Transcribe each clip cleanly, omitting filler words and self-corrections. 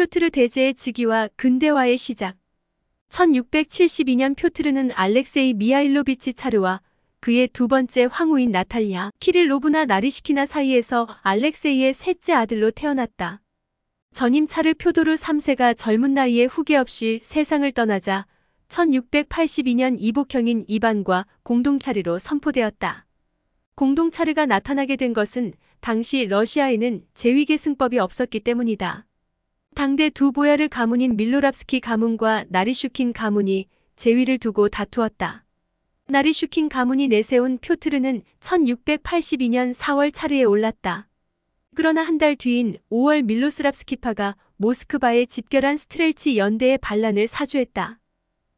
표트르 대제의 즉위와 근대화의 시작. 1672년 표트르는 알렉세이 미하일로비치 차르와 그의 두 번째 황후인 나탈리아 키릴로브나 나리시키나 사이에서 알렉세이의 셋째 아들로 태어났다. 전임 차르 표도르 3세가 젊은 나이에 후계 없이 세상을 떠나자 1682년 이복형인 이반과 공동차르로 선포되었다. 공동차르가 나타나게 된 것은 당시 러시아에는 제위계승법이 없었기 때문이다. 당대 두 보야르 가문인 밀로랍스키 가문과 나리슈킨 가문이 제위를 두고 다투었다. 나리슈킨 가문이 내세운 표트르는 1682년 4월 차르에 올랐다. 그러나 한 달 뒤인 5월 밀로스랍스키파가 모스크바에 집결한 스트렐치 연대의 반란을 사주했다.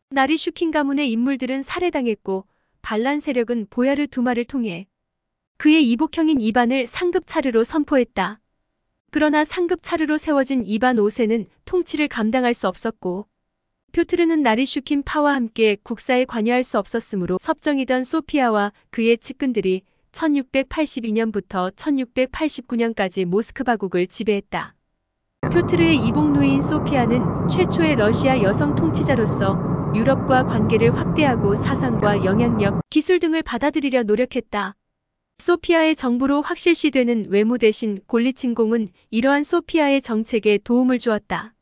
나리슈킨 가문의 인물들은 살해당했고 반란 세력은 보야르 두마를 통해 그의 이복형인 이반을 상급 차르로 선포했다. 그러나 상급 차르로 세워진 이반 5세는 통치를 감당할 수 없었고 표트르는 나리슈킨 파와 함께 국사에 관여할 수 없었으므로 섭정이던 소피아와 그의 측근들이 1682년부터 1689년까지 모스크바국을 지배했다. 표트르의 이복누이인 소피아는 최초의 러시아 여성 통치자로서 유럽과 관계를 확대하고 사상과 영향력, 기술 등을 받아들이려 노력했다. 소피아의 정부로 확실시되는 외무 대신 골리친공은 이러한 소피아의 정책에 도움을 주었다.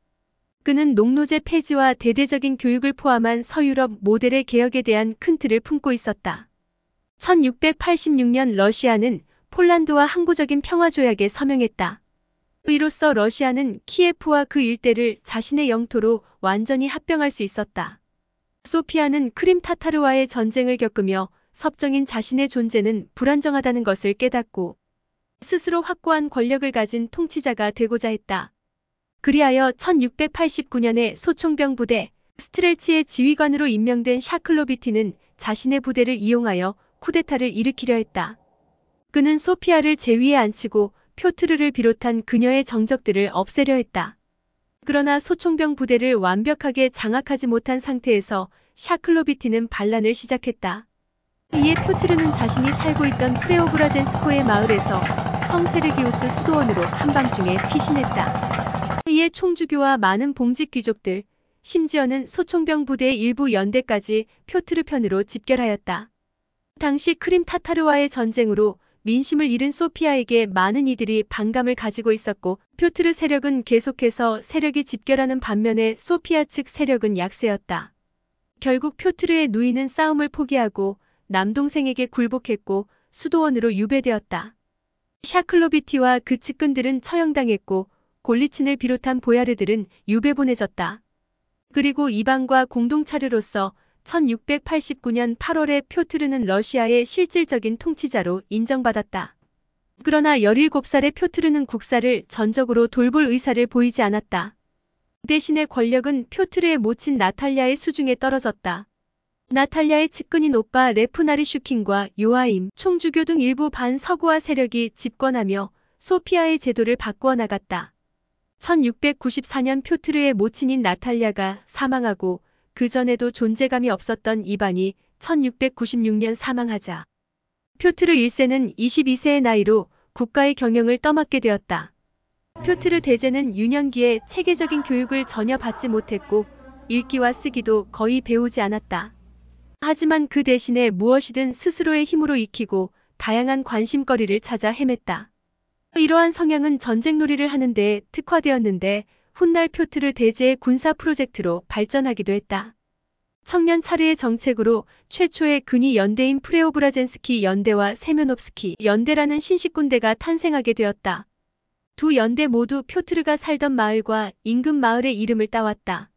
그는 농노제 폐지와 대대적인 교육을 포함한 서유럽 모델의 개혁에 대한 큰 틀을 품고 있었다. 1686년 러시아는 폴란드와 항구적인 평화조약에 서명했다. 이로써 러시아는 키예프와 그 일대를 자신의 영토로 완전히 합병할 수 있었다. 소피아는 크림 타타르와의 전쟁을 겪으며 섭정인 자신의 존재는 불안정하다는 것을 깨닫고 스스로 확고한 권력을 가진 통치자가 되고자 했다. 그리하여 1689년에 소총병 부대 스트렐치의 지휘관으로 임명된 샤클로비티는 자신의 부대를 이용하여 쿠데타를 일으키려 했다. 그는 소피아를 제위에 앉히고 표트르를 비롯한 그녀의 정적들을 없애려 했다. 그러나 소총병 부대를 완벽하게 장악하지 못한 상태에서 샤클로비티는 반란을 시작했다. 이에 표트르는 자신이 살고 있던 프레오브라젠스코의 마을에서 성세르기우스 수도원으로 한밤중에 피신했다. 이에 총주교와 많은 봉직 귀족들, 심지어는 소총병 부대의 일부 연대까지 표트르 편으로 집결하였다. 당시 크림 타타르와의 전쟁으로 민심을 잃은 소피아에게 많은 이들이 반감을 가지고 있었고 표트르 세력은 계속해서 세력이 집결하는 반면에 소피아 측 세력은 약세였다. 결국 표트르의 누이는 싸움을 포기하고 남동생에게 굴복했고 수도원으로 유배되었다. 샤클로비티와 그 측근들은 처형당했고 골리친을 비롯한 보야르들은 유배 보내졌다. 그리고 이반과 공동차르로서 1689년 8월에 표트르는 러시아의 실질적인 통치자로 인정받았다. 그러나 17살의 표트르는 국사를 전적으로 돌볼 의사를 보이지 않았다. 대신에 권력은 표트르의 모친 나탈리아의 수중에 떨어졌다. 나탈리아의 측근인 오빠 레프나리슈킨과 요아임, 총주교 등 일부 반서구화 세력이 집권하며 소피아의 제도를 바꾸어 나갔다. 1694년 표트르의 모친인 나탈리아가 사망하고 그 전에도 존재감이 없었던 이반이 1696년 사망하자 표트르 1세는 22세의 나이로 국가의 경영을 떠맡게 되었다. 표트르 대제는 유년기에 체계적인 교육을 전혀 받지 못했고 읽기와 쓰기도 거의 배우지 않았다. 하지만 그 대신에 무엇이든 스스로의 힘으로 익히고 다양한 관심거리를 찾아 헤맸다. 이러한 성향은 전쟁놀이를 하는 데 특화되었는데 훗날 표트르 대제의 군사 프로젝트로 발전하기도 했다. 청년 차르의 정책으로 최초의 근위 연대인 프레오브라젠스키 연대와 세면옵스키 연대라는 신식군대가 탄생하게 되었다. 두 연대 모두 표트르가 살던 마을과 인근 마을의 이름을 따왔다.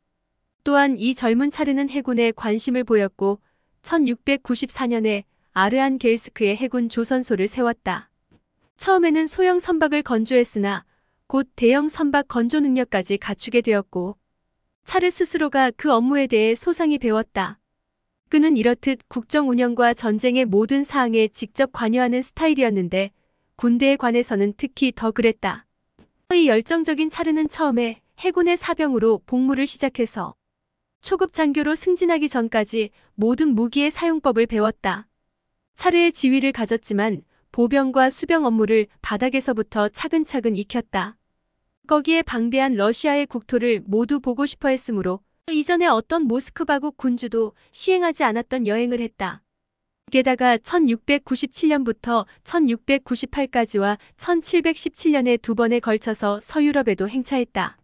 또한 이 젊은 차르는 해군에 관심을 보였고 1694년에 아르한겔스크의 해군 조선소를 세웠다. 처음에는 소형 선박을 건조했으나 곧 대형 선박 건조 능력까지 갖추게 되었고 차르 스스로가 그 업무에 대해 소상히 배웠다. 그는 이렇듯 국정 운영과 전쟁의 모든 사항에 직접 관여하는 스타일이었는데 군대에 관해서는 특히 더 그랬다. 이 열정적인 차르는 처음에 해군의 사병으로 복무를 시작해서 초급 장교로 승진하기 전까지 모든 무기의 사용법을 배웠다. 차르의 지위를 가졌지만 보병과 수병 업무를 바닥에서부터 차근차근 익혔다. 거기에 방대한 러시아의 국토를 모두 보고 싶어 했으므로 이전에 어떤 모스크바국 군주도 시행하지 않았던 여행을 했다. 게다가 1697년부터 1698까지와 1717년에 두 번에 걸쳐서 서유럽에도 행차했다.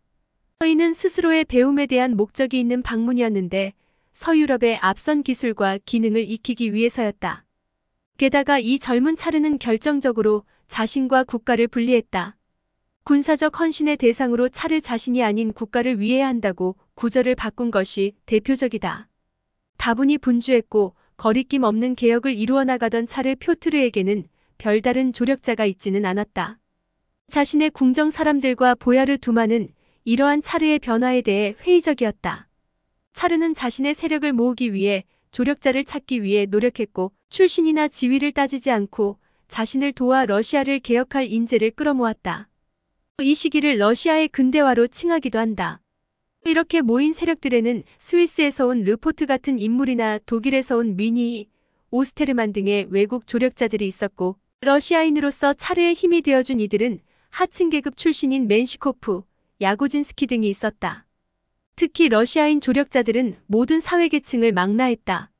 이는 스스로의 배움에 대한 목적이 있는 방문이었는데 서유럽의 앞선 기술과 기능을 익히기 위해서였다. 게다가 이 젊은 차르는 결정적으로 자신과 국가를 분리했다. 군사적 헌신의 대상으로 차르 자신이 아닌 국가를 위해야 한다고 구절을 바꾼 것이 대표적이다. 다분히 분주했고 거리낌 없는 개혁을 이루어 나가던 차르 표트르에게는 별다른 조력자가 있지는 않았다. 자신의 궁정 사람들과 보야르 두마는 이러한 차르의 변화에 대해 회의적이었다. 차르는 자신의 세력을 모으기 위해 조력자를 찾기 위해 노력했고 출신이나 지위를 따지지 않고 자신을 도와 러시아를 개혁할 인재를 끌어모았다. 이 시기를 러시아의 근대화로 칭하기도 한다. 이렇게 모인 세력들에는 스위스에서 온 르포트 같은 인물이나 독일에서 온 미니, 오스테르만 등의 외국 조력자들이 있었고 러시아인으로서 차르의 힘이 되어준 이들은 하층 계급 출신인 멘시코프, 야고진스키 등이 있었다. 특히 러시아인 조력자들은 모든 사회계층을 망라했다.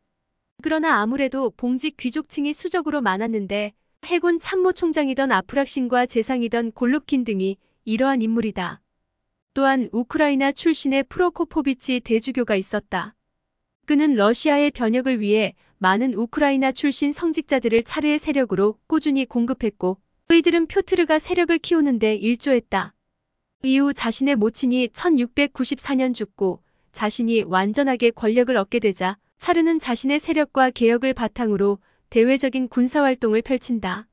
그러나 아무래도 봉직 귀족층이 수적으로 많았는데 해군 참모총장이던 아프락신과 재상이던 골롭킨 등이 이러한 인물이다. 또한 우크라이나 출신의 프로코포비치 대주교가 있었다. 그는 러시아의 변혁을 위해 많은 우크라이나 출신 성직자들을 차르의 세력으로 꾸준히 공급했고 그이들은 표트르가 세력을 키우는데 일조했다. 이후 자신의 모친이 1694년 죽고 자신이 완전하게 권력을 얻게 되자 차르는 자신의 세력과 개혁을 바탕으로 대외적인 군사활동을 펼친다.